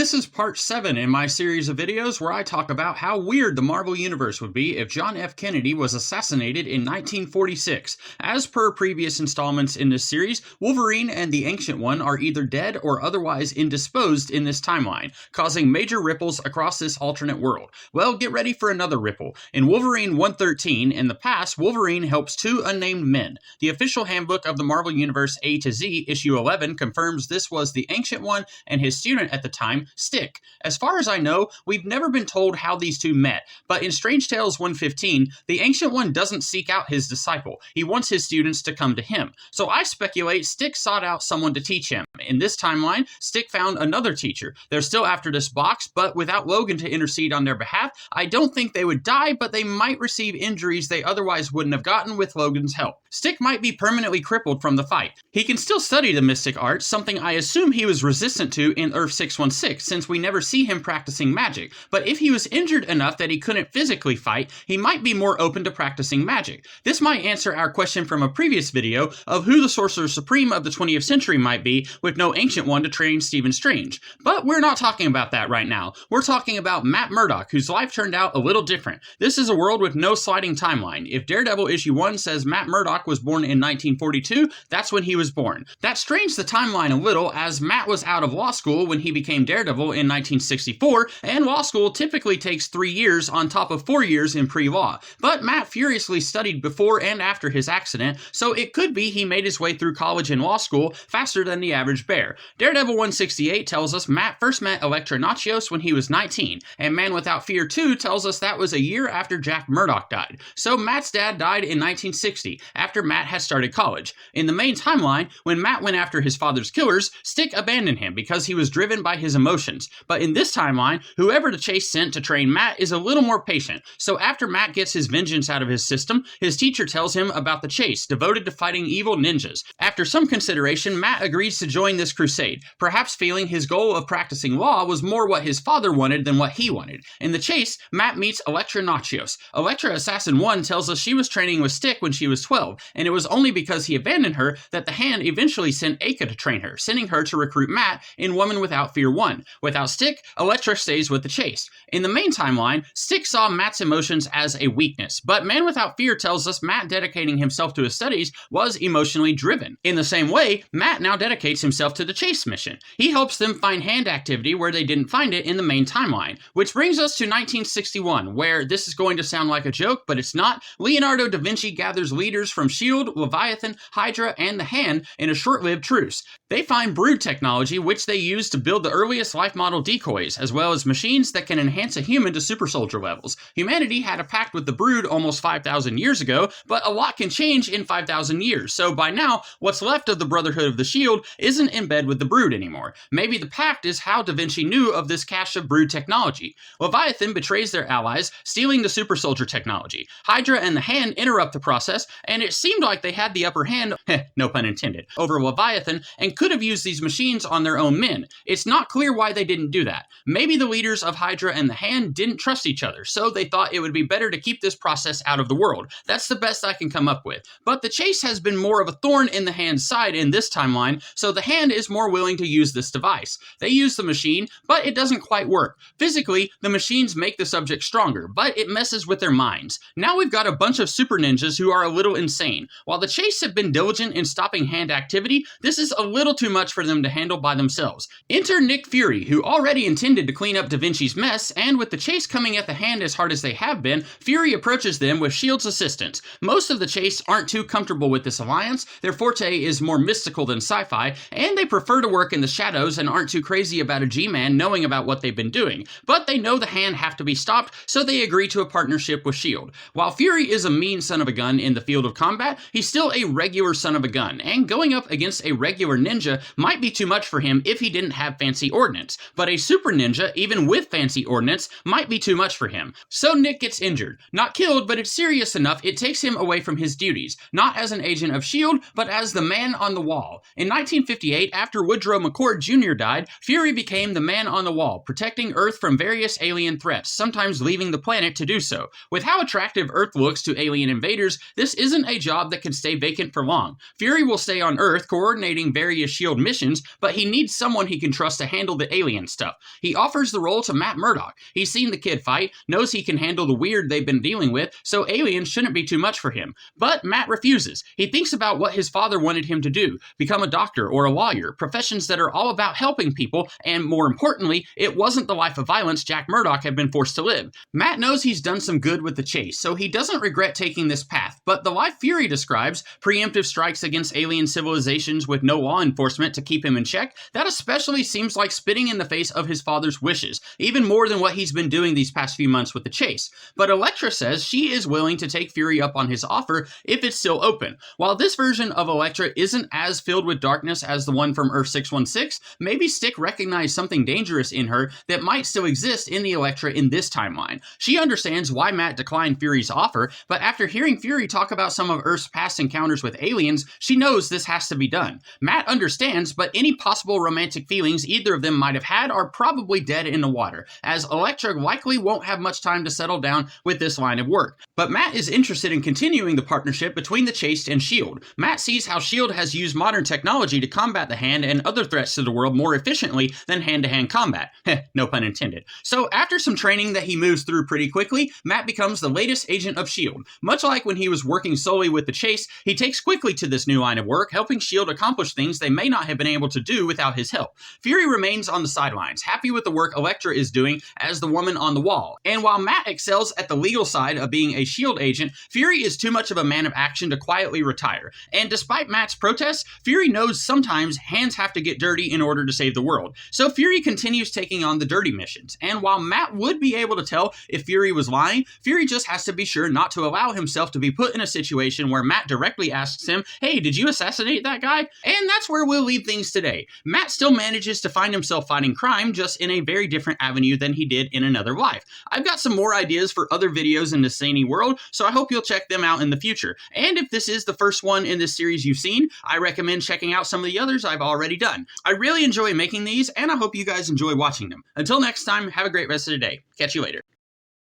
This is part 7 in my series of videos where I talk about how weird the Marvel Universe would be if John F. Kennedy was assassinated in 1946. As per previous installments in this series, Wolverine and the Ancient One are either dead or otherwise indisposed in this timeline, causing major ripples across this alternate world. Well, get ready for another ripple. In Wolverine 113, in the past, Wolverine helps two unnamed men. The official handbook of the Marvel Universe A to Z, issue 11, confirms this was the Ancient One and his student at the time, Stick. As far as I know, we've never been told how these two met, but in Strange Tales 115, the Ancient One doesn't seek out his disciple. He wants his students to come to him. So I speculate Stick sought out someone to teach him. In this timeline, Stick found another teacher. They're still after this box, but without Logan to intercede on their behalf, I don't think they would die, but they might receive injuries they otherwise wouldn't have gotten with Logan's help. Stick might be permanently crippled from the fight. He can still study the mystic arts, something I assume he was resistant to in Earth 616, since we never see him practicing magic. But if he was injured enough that he couldn't physically fight, he might be more open to practicing magic. This might answer our question from a previous video of who the Sorcerer Supreme of the 20th century might be with no Ancient One to train Stephen Strange. But we're not talking about that right now. We're talking about Matt Murdock, whose life turned out a little different. This is a world with no sliding timeline. If Daredevil issue 1 says Matt Murdock was born in 1942, that's when he was born. That strains the timeline a little, as Matt was out of law school when he became Daredevil in 1964, and law school typically takes 3 years on top of 4 years in pre-law. But Matt furiously studied before and after his accident, so it could be he made his way through college and law school faster than the average bear. Daredevil 168 tells us Matt first met Elektra Natchios when he was 19, and Man Without Fear 2 tells us that was a year after Jack Murdock died. So Matt's dad died in 1960, after Matt had started college. In the main timeline, when Matt went after his father's killers, Stick abandoned him because he was driven by his emotions. But in this timeline, whoever the Chase sent to train Matt is a little more patient. So after Matt gets his vengeance out of his system, his teacher tells him about the Chase, devoted to fighting evil ninjas. After some consideration, Matt agrees to join this crusade, perhaps feeling his goal of practicing law was more what his father wanted than what he wanted. In the Chase, Matt meets Elektra Natchios. Elektra Assassin 1 tells us she was training with Stick when she was 12, and it was only because he abandoned her that the Hand eventually sent Aka to train her, sending her to recruit Matt in Woman Without Fear 1. Without Stick, Elektra stays with the Chase. In the main timeline, Stick saw Matt's emotions as a weakness, but Man Without Fear tells us Matt dedicating himself to his studies was emotionally driven. In the same way, Matt now dedicates himself to the Chase mission. He helps them find hand activity where they didn't find it in the main timeline. Which brings us to 1961, where this is going to sound like a joke, but it's not. Leonardo da Vinci gathers leaders from S.H.I.E.L.D., Leviathan, Hydra, and the Hand in a short-lived truce. They find brood technology, which they use to build the earliest life model decoys, as well as machines that can enhance a human to super soldier levels. Humanity had a pact with the brood almost 5,000 years ago, but a lot can change in 5,000 years, so by now, what's left of the Brotherhood of the Shield isn't in bed with the brood anymore. Maybe the pact is how Da Vinci knew of this cache of brood technology. Leviathan betrays their allies, stealing the super soldier technology. Hydra and the Hand interrupt the process, and it seemed like they had the upper hand, no pun intended, over Leviathan, and could have used these machines on their own men. It's not clear why they didn't do that. Maybe the leaders of Hydra and the Hand didn't trust each other, so they thought it would be better to keep this process out of the world. That's the best I can come up with. But the Chase has been more of a thorn in the Hand's side in this timeline, so the Hand is more willing to use this device. They use the machine, but it doesn't quite work. Physically, the machines make the subject stronger, but it messes with their minds. Now we've got a bunch of super ninjas who are a little insane. While the Chase have been diligent in stopping Hand activity, this is a little too much for them to handle by themselves. Enter Nick Fury, who already intended to clean up Da Vinci's mess, and with the Chase coming at the Hand as hard as they have been, Fury approaches them with S.H.I.E.L.D.'s assistance. Most of the Chase aren't too comfortable with this alliance, their forte is more mystical than sci-fi, and they prefer to work in the shadows and aren't too crazy about a G-Man knowing about what they've been doing. But they know the Hand have to be stopped, so they agree to a partnership with S.H.I.E.L.D. While Fury is a mean son of a gun in the field of combat, he's still a regular son of a gun, and going up against a regular ninja might be too much for him if he didn't have fancy ordnance. But a super ninja, even with fancy ordnance, might be too much for him. So Nick gets injured. Not killed, but it's serious enough it takes him away from his duties, not as an agent of S.H.I.E.L.D., but as the Man on the Wall. In 1958, after Woodrow McCord Jr. died, Fury became the Man on the Wall, protecting Earth from various alien threats, sometimes leaving the planet to do so. With how attractive Earth looks to alien invaders, this isn't a job that can stay vacant for long. long. Fury will stay on Earth coordinating various S.H.I.E.L.D. missions, but he needs someone he can trust to handle the alien stuff. He offers the role to Matt Murdock. He's seen the kid fight, knows he can handle the weird they've been dealing with, so aliens shouldn't be too much for him. But Matt refuses. He thinks about what his father wanted him to do, become a doctor or a lawyer, professions that are all about helping people, and more importantly, it wasn't the life of violence Jack Murdock had been forced to live. Matt knows he's done some good with the chase, so he doesn't regret taking this path, but the life Fury describes, preemptive strikes against alien civilizations with no law enforcement to keep him in check, that especially seems like spitting in the face of his father's wishes, even more than what he's been doing these past few months with the chase. But Elektra says she is willing to take Fury up on his offer if it's still open. While this version of Elektra isn't as filled with darkness as the one from Earth 616, maybe Stick recognized something dangerous in her that might still exist in the Elektra in this timeline. She understands why Matt declined Fury's offer, but after hearing Fury talk about some of Earth's past encounters with aliens, she knows this has to be done. Matt understands, but any possible romantic feelings either of them might have had are probably dead in the water, as Elektra likely won't have much time to settle down with this line of work. But Matt is interested in continuing the partnership between the Chased and S.H.I.E.L.D. Matt sees how S.H.I.E.L.D. has used modern technology to combat the Hand and other threats to the world more efficiently than hand-to-hand combat. No pun intended. So after some training that he moves through pretty quickly, Matt becomes the latest agent of S.H.I.E.L.D. Much like when he was working solely with the Chase, he takes quickly to this new line of work, helping S.H.I.E.L.D. accomplish things they may not have been able to do without his help. Fury remains on the sidelines, happy with the work Elektra is doing as the woman on the wall. And while Matt excels at the legal side of being a S.H.I.E.L.D. agent, Fury is too much of a man of action to quietly retire. And despite Matt's protests, Fury knows sometimes hands have to get dirty in order to save the world. So Fury continues taking on the dirty missions. And while Matt would be able to tell if Fury was lying, Fury just has to be sure not to allow himself to be put in a situation where Matt directly asks him, "Hey, did you assassinate that guy?" And that's where we'll leave things today. Matt still manages to find himself fighting crime, just in a very different avenue than he did in another life. I've got some more ideas for other videos in the zany world, so I hope you'll check them out in the future. And if this is the first one in this series you've seen, I recommend checking out some of the others I've already done. I really enjoy making these, and I hope you guys enjoy watching them. Until next time, have a great rest of the day. Catch you later.